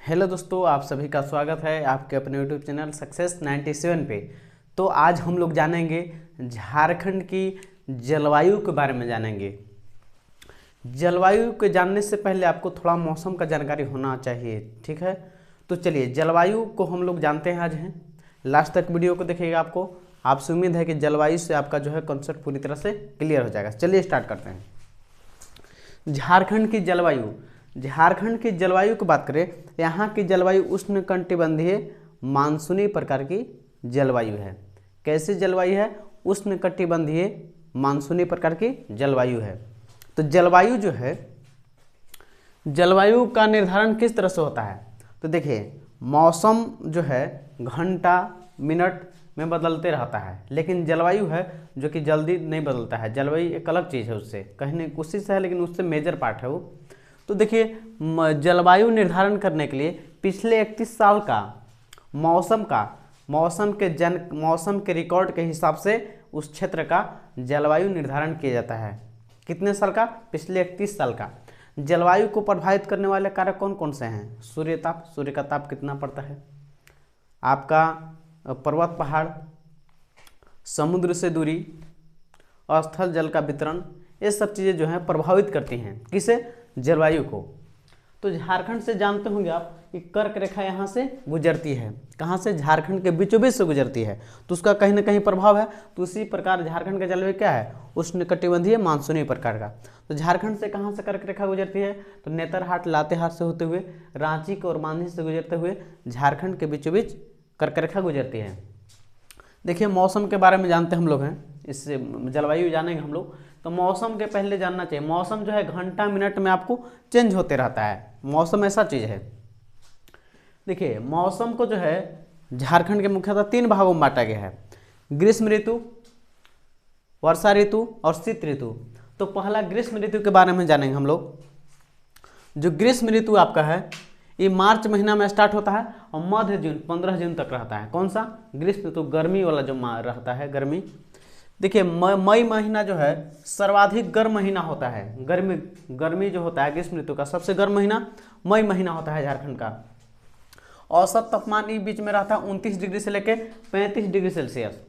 Hello दोस्तों, आप सभी का स्वागत है आपके अपने यूट्यूब चैनल सक्सेस 97 पे। तो आज हम लोग जानेंगे झारखंड की जलवायु के बारे में जानेंगे। जलवायु के जानने से पहले आपको थोड़ा मौसम का जानकारी होना चाहिए, ठीक है। तो चलिए जलवायु को हम लोग जानते हैं आज हैं। लास्ट तक वीडियो को देखिएगा, आपसे उम्मीद है कि जलवायु से आपका जो है कॉन्सेप्ट पूरी तरह से क्लियर हो जाएगा। चलिए स्टार्ट करते हैं। झारखंड की जलवायु की बात करें, यहाँ की जलवायु उष्णकटिबंधीय मानसूनी प्रकार की जलवायु है। कैसी जलवायु है? उष्णकटिबंधीय मानसूनी प्रकार की जलवायु है। तो जलवायु जो है, जलवायु का निर्धारण किस तरह से होता है? तो देखिए, मौसम जो है घंटा मिनट में बदलते रहता है, लेकिन जलवायु है जो कि जल्दी नहीं बदलता है। जलवायु एक अलग चीज़ है, उससे कहीं उसी से है, लेकिन उससे मेजर पार्ट है वो। तो देखिए, जलवायु निर्धारण करने के लिए पिछले 31 साल का मौसम के रिकॉर्ड के हिसाब से उस क्षेत्र का जलवायु निर्धारण किया जाता है। कितने साल का? पिछले 31 साल का। जलवायु को प्रभावित करने वाले कारक कौन कौन से हैं? सूर्य का ताप कितना पड़ता है, आपका पर्वत पहाड़, समुद्र से दूरी, स्थल जल का वितरण, ये सब चीज़ें जो हैं प्रभावित करती हैं किसे? जलवायु को। तो झारखंड से जानते होंगे आप कि कर्क रेखा यहाँ से गुजरती है। कहाँ से? झारखंड के बीचों बीच से गुजरती है, तो उसका कहीं ना कहीं प्रभाव है। तो उसी प्रकार झारखंड का जलवायु क्या है? उष्णकटिबंधीय मानसूनी प्रकार का। तो झारखंड से कहाँ से कर्क रेखा गुजरती है? तो नेतरहाट लातेहार से होते हुए रांची को और मांझी से गुजरते हुए झारखंड के बीचों बीच कर्क रेखा गुजरती है। देखिए, मौसम के बारे में जानते हम लोग हैं, इससे जलवायु जानेंगे हम लोग। तो मौसम के पहले जानना चाहिए, मौसम जो है घंटा मिनट में आपको चेंज होते रहता है। मौसम ऐसा चीज़ है। देखिए, मौसम को जो है झारखंड के मुख्यतः 3 भागों में बांटा गया है: ग्रीष्म ऋतु, वर्षा ऋतु और शीत ऋतु। तो पहला ग्रीष्म ऋतु के बारे में जानेंगे हम लोग। जो ग्रीष्म ऋतु आपका है, ये मार्च महीना में स्टार्ट होता है और मध्य जून 15 जून तक रहता है। कौन सा? ग्रीष्म ऋतु, गर्मी वाला जो रहता है, गर्मी। देखिए, मई महीना जो है सर्वाधिक गर्म महीना होता है। गर्मी जो होता है ग्रीष्म ऋतु का सबसे गर्म महीना मई महीना होता है झारखंड का। औसत तापमान इस बीच में रहता है 29 डिग्री से लेकर 35 डिग्री सेल्सियस,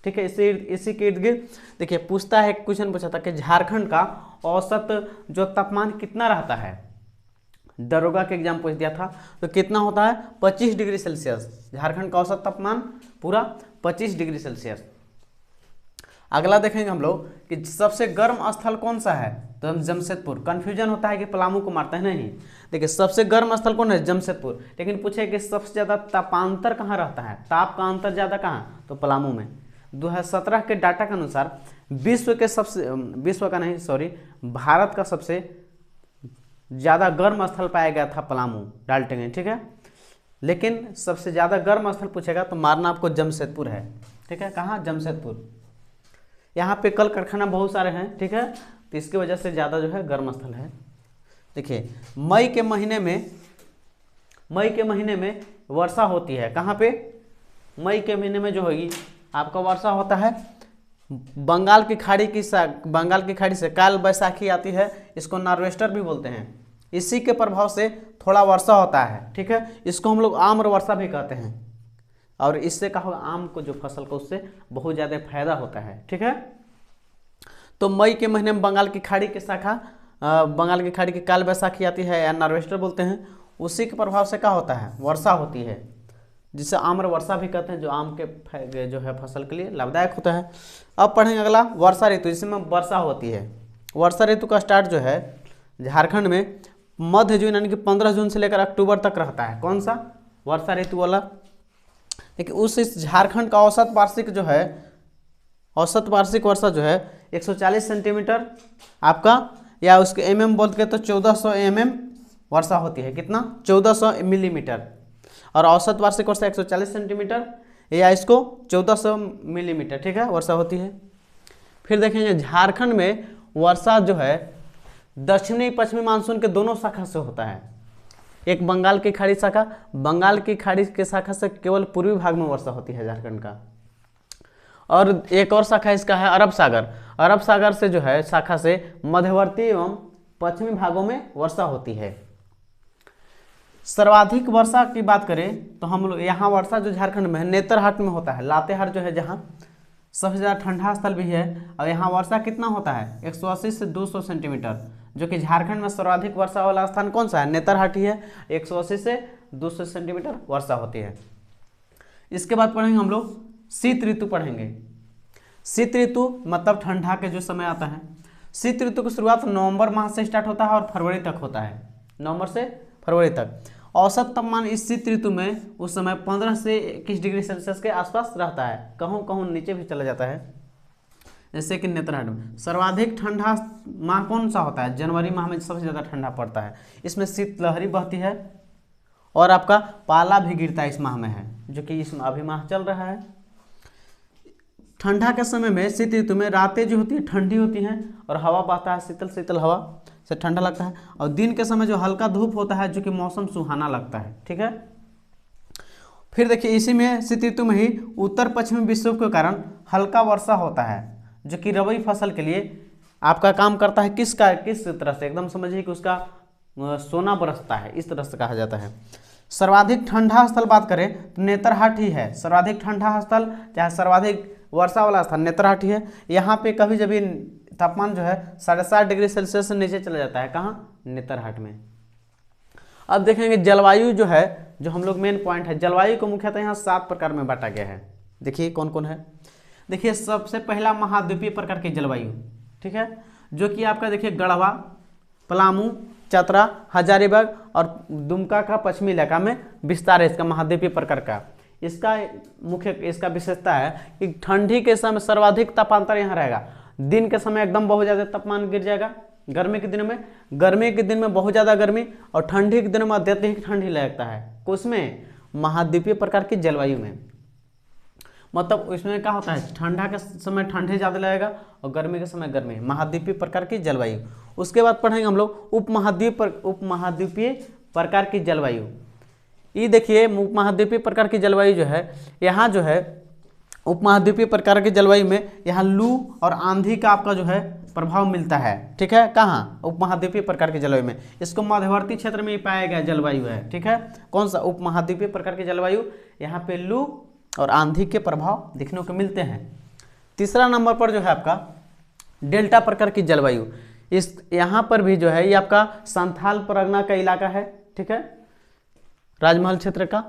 ठीक है। इसी के इर्द गिर्द देखिए, पूछता है, क्वेश्चन पूछा था कि झारखंड का औसत जो तापमान कितना रहता है। दरोगा के एग्जाम पूछ दिया था, तो कितना होता है? 25 डिग्री सेल्सियस। झारखंड का औसत तापमान पूरा 25 डिग्री सेल्सियस। अगला देखेंगे हम लोग कि सबसे गर्म स्थल कौन सा है? तो हम जमशेदपुर। कंफ्यूजन होता है कि पलामू को मारते हैं, नहीं। देखिए, सबसे गर्म स्थल कौन है? जमशेदपुर। लेकिन पूछे कि सबसे ज़्यादा तापांतर कहाँ रहता है, ताप का अंतर ज़्यादा कहाँ? तो पलामू में। 2017 के डाटा के अनुसार भारत का सबसे ज़्यादा गर्म स्थल पाया गया था पलामू, डाल्टनगंज, ठीक है। लेकिन सबसे ज़्यादा गर्म स्थल पूछेगा तो मारना आपको जमशेदपुर है, ठीक है। कहाँ? जमशेदपुर। यहाँ पे कल कारखाना बहुत सारे हैं, ठीक है, तो इसकी वजह से ज़्यादा जो है गर्म स्थल है। देखिए, मई के महीने में वर्षा होती है। कहाँ पे? मई के महीने में जो होगी आपका वर्षा होता है बंगाल की खाड़ी से काल बैसाखी आती है, इसको नॉर्वेस्टर भी बोलते हैं। इसी के प्रभाव से थोड़ा वर्षा होता है, ठीक है। इसको हम लोग आम्र वर्षा भी कहते हैं, और इससे क्या होगा? आम को जो फसल को उससे बहुत ज़्यादा फायदा होता है, ठीक है। तो मई के महीने में बंगाल की खाड़ी की काल बैसाखी आती है या नॉर्वेस्टर बोलते हैं। उसी के प्रभाव से क्या होता है? वर्षा होती है, जिसे आम्र वर्षा भी कहते हैं, जो आम के जो है फसल के लिए लाभदायक होता है। अब पढ़ेंगे अगला वर्षा ऋतु, जिसमें वर्षा होती है। वर्षा ऋतु का स्टार्ट जो है झारखंड में मध्य जून यानी कि 15 जून से लेकर अक्टूबर तक रहता है। कौन सा? वर्षा ऋतु वाला। देखिए, इस झारखंड का औसत वार्षिक वर्षा जो है 140 सेंटीमीटर आपका, या उसके mm बोलते के तो 1400 mm वर्षा होती है। कितना? 1400 मिलीमीटर। और औसत वार्षिक वर्षा 140 सेंटीमीटर, या इसको 1400 मिलीमीटर, ठीक है, वर्षा होती है। फिर देखेंगे झारखंड में वर्षा जो है दक्षिणी पश्चिमी मानसून के दोनों शाखा से होता है। एक बंगाल की खाड़ी के शाखा से केवल पूर्वी भाग में वर्षा होती है झारखंड का, और एक और शाखा इसका है अरब सागर से जो है शाखा से मध्यवर्ती एवं पश्चिमी भागों में वर्षा होती है। सर्वाधिक वर्षा की बात करें तो हम लोग यहाँ वर्षा जो झारखंड में है नेतरहाट में होता है, लातेहार जो है जहाँ सबसे ज़्यादा ठंडा स्थल भी है। और यहाँ वर्षा कितना होता है 180 से 200 सेंटीमीटर, जो कि झारखंड में सर्वाधिक वर्षा वाला स्थान कौन सा है, नेतरहाट ही है। 180 से 200 सेंटीमीटर वर्षा होती है। इसके बाद पढ़ेंगे हम लोग शीत ऋतु पढ़ेंगे। शीत ऋतु मतलब ठंडा के जो समय आता है। शीत ऋतु की शुरुआत नवंबर माह से स्टार्ट होता है और फरवरी तक होता है, नवंबर से फरवरी तक। औसत तापमान इस शीत ऋतु में उस समय 15 से 21 डिग्री सेल्सियस के आसपास रहता है, कहूँ कहूँ नीचे भी चला जाता है, जैसे कि नेतरहाट में। सर्वाधिक ठंडा माह कौन सा होता है, जनवरी माह में सबसे ज़्यादा ठंडा पड़ता है। इसमें शीतलहरी बहती है और आपका पाला भी गिरता है इस माह में है, जो कि इस अभी माह चल रहा है। ठंडा के समय में शीत ऋतु में रातें जो होती है ठंडी होती हैं और हवा बहता है, शीतल शीतल हवा से ठंडा लगता है। और दिन के समय जो हल्का धूप होता है, जो कि मौसम सुहाना लगता है। ठीक है, फिर देखिए इसी में शीत ऋतु में ही उत्तर पश्चिमी विक्षोभ के कारण हल्का वर्षा होता है, जो कि रबी फसल के लिए आपका काम करता है। किस तरह से, एकदम समझिए कि उसका सोना बरसता है, इस तरह से कहा जाता है। सर्वाधिक ठंडा स्थल बात करें तो नेतरहाट ही है सर्वाधिक ठंडा स्थल, चाहे सर्वाधिक वर्षा वाला स्थान नेतरहाट ही है। यहाँ पे कभी जब तापमान जो है 7.5 डिग्री सेल्सियस से नीचे चला जाता है, कहाँ, नेतरहाट में। अब देखेंगे जलवायु जो है, जो हम लोग मेन पॉइंट है, जलवायु को मुख्यतः यहाँ 7 प्रकार में बांटा गया है। देखिए कौन कौन है। देखिए सबसे पहला महाद्वीपीय प्रकार की जलवायु, ठीक है, जो कि आपका देखिए गढ़वा, पलामू, चतरा, हजारीबाग और दुमका का पश्चिमी इलाका में विस्तार है इसका महाद्वीपीय प्रकार का। इसका विशेषता है कि ठंडी के समय सर्वाधिक तापांतर यहाँ रहेगा। दिन के समय एकदम बहुत ज़्यादा तापमान गिर जाएगा, गर्मी के दिन में बहुत ज़्यादा गर्मी, और ठंडी के दिनों में अत्यधिक ठंडी लगता है। उसमें महाद्वीपीय प्रकार की जलवायु में, मतलब इसमें क्या होता है, ठंडा के समय ठंडी ज़्यादा लगेगा और गर्मी के समय गर्मी, महाद्वीपीय प्रकार की जलवायु। उसके बाद पढ़ेंगे हम लोग उपमहाद्वीपीय प्रकार की जलवायु। ये देखिए उपमहाद्वीपीय प्रकार की जलवायु जो है, यहाँ जो है उपमहाद्वीपीय प्रकार की जलवायु में यहाँ लू और आंधी का आपका जो है प्रभाव मिलता है। ठीक है, कहाँ, उपमहाद्वीपीय प्रकार की जलवायु में। इसको मध्यवर्ती क्षेत्र में ही पाया गया जलवायु है। ठीक है, कौन सा, उपमहाद्वीपीय प्रकार की जलवायु। यहाँ पे लू और आंधी के प्रभाव देखने को मिलते हैं। तीसरा नंबर पर जो है आपका डेल्टा प्रकार की जलवायु। इस यहाँ पर भी जो है ये आपका संथाल परगना का इलाका है। ठीक है, राजमहल क्षेत्र का।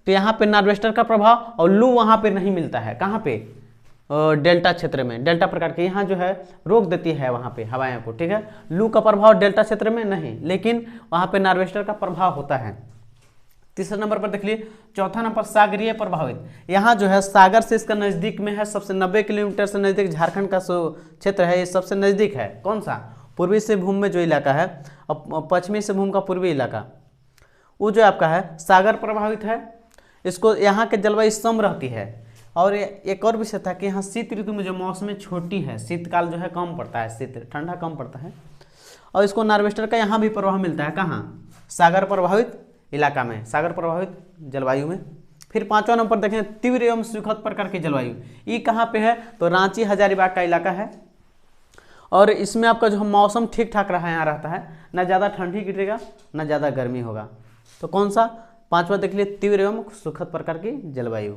तो यहाँ पे नॉर्वेस्टर का प्रभाव और लू वहाँ पे नहीं मिलता है। कहाँ पे, डेल्टा क्षेत्र में, डेल्टा प्रकार के यहाँ जो है रोक देती है वहाँ पे हवाएं को। ठीक है, लू का प्रभाव डेल्टा क्षेत्र में नहीं, लेकिन वहाँ पे नॉर्वेस्टर का प्रभाव होता है। तीसरे नंबर पर देख लिए। चौथा नंबर सागरीय प्रभावित। यहाँ जो है सागर से इसका नज़दीक में है, सबसे 90 किलोमीटर से नज़दीक झारखंड का क्षेत्र है, ये सबसे नज़दीक है। कौन सा, पूर्वी सिंहभूम में जो इलाका है और पश्चिमी सिंहभूम का पूर्वी इलाका, वो जो आपका है सागर प्रभावित है। इसको यहाँ के जलवायु सम रहती है। और एक और विषय था कि यहाँ शीत ऋतु में जो मौसम छोटी है, शीतकाल जो है कम पड़ता है, शीत ठंडा कम पड़ता है। और इसको नॉर्वेस्टर का यहाँ भी प्रभाव मिलता है। कहाँ, सागर प्रभावित इलाका में, सागर प्रभावित जलवायु में। फिर पांचवा नंबर देखें तीव्र एवं सुखद प्रकार की जलवायु। ये कहाँ पे है, तो रांची हजारीबाग का इलाका है। और इसमें आपका जो मौसम ठीक ठाक रहा यहाँ रहता है, ना ज़्यादा ठंडी गिरेगा ना ज़्यादा गर्मी होगा। तो कौन सा, पांचवा देख लिए तीव्र एवं सुखद प्रकार की जलवायु।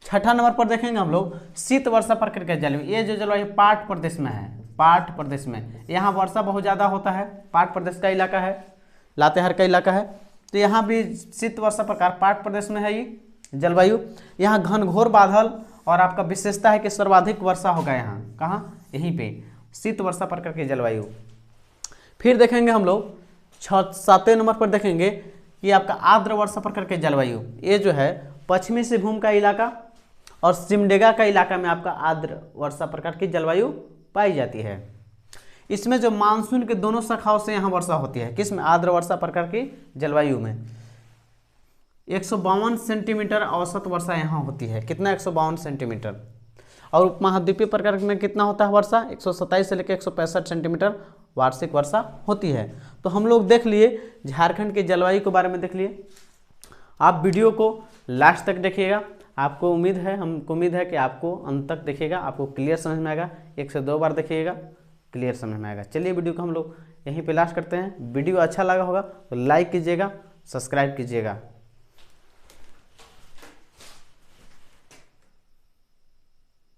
छठा नंबर पर देखेंगे हम लोग शीत वर्षा प्रकार की जलवायु। ये जो जलवायु पाट प्रदेश में है, पाट प्रदेश में यहाँ वर्षा बहुत ज़्यादा होता है। पाट प्रदेश का इलाका है, लातेहार का इलाका है। तो यहाँ भी शीत वर्षा प्रकार पाट प्रदेश में है ये जलवायु। यहाँ घनघोर बादल और आपका विशेषता है कि सर्वाधिक वर्षा होगा यहाँ, कहाँ, यहीं पे शीत वर्षा प्रकार की जलवायु। फिर देखेंगे हम लोग 7वें नंबर पर देखेंगे कि आपका आर्द्र वर्षा प्रकार के जलवायु। ये जो है पश्चिमी सिंहभूम का इलाका और सिमडेगा का इलाका में आपका आर्द्र वर्षा प्रकार की जलवायु पाई जाती है। इसमें जो मानसून के दोनों शाखाओं से यहाँ वर्षा होती है। किसमें, आर्द्र वर्षा प्रकार की जलवायु में 152 सेंटीमीटर औसत वर्षा यहाँ होती है। कितना, 152 सेंटीमीटर। और उपमहाद्वीपीय प्रकार में कितना होता है वर्षा, 127 से लेकर 165 सेंटीमीटर वार्षिक वर्षा होती है। तो हम लोग देख लिए झारखंड के जलवायु के बारे में देख लिए। आप वीडियो को लास्ट तक देखिएगा, हमको उम्मीद है कि आपको अंत तक देखिएगा, आपको क्लियर समझ में आएगा। 1 से 2 बार देखिएगा, क्लियर समझ में आएगा। चलिए वीडियो को हम लोग यहीं पे लास्ट करते हैं। वीडियो अच्छा लगा होगा तो लाइक कीजिएगा, सब्सक्राइब कीजिएगा।